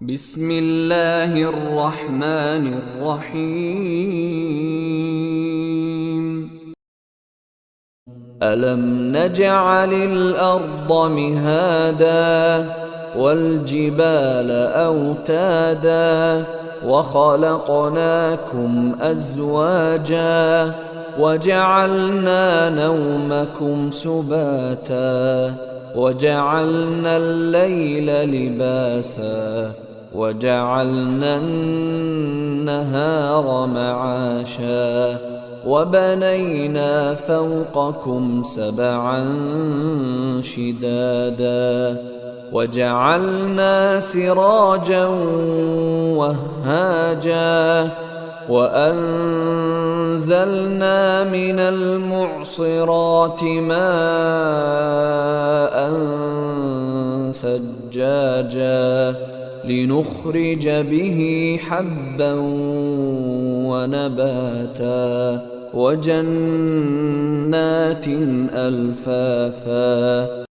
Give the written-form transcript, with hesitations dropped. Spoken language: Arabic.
بسم الله الرحمن الرحيم. ألم نجعل الأرض مهادا والجبال أوتادا وخلقناكم أزواجا وجعلنا نومكم سباتا وجعلنا الليل لباسا وجعلنا النهار معاشا وبنينا فوقكم سبعا شدادا وجعلنا سراجا وهاجا وأنزلنا من المعصرات ماء ثجاجا لنخرج به حبا ونباتا وجنات ألفافا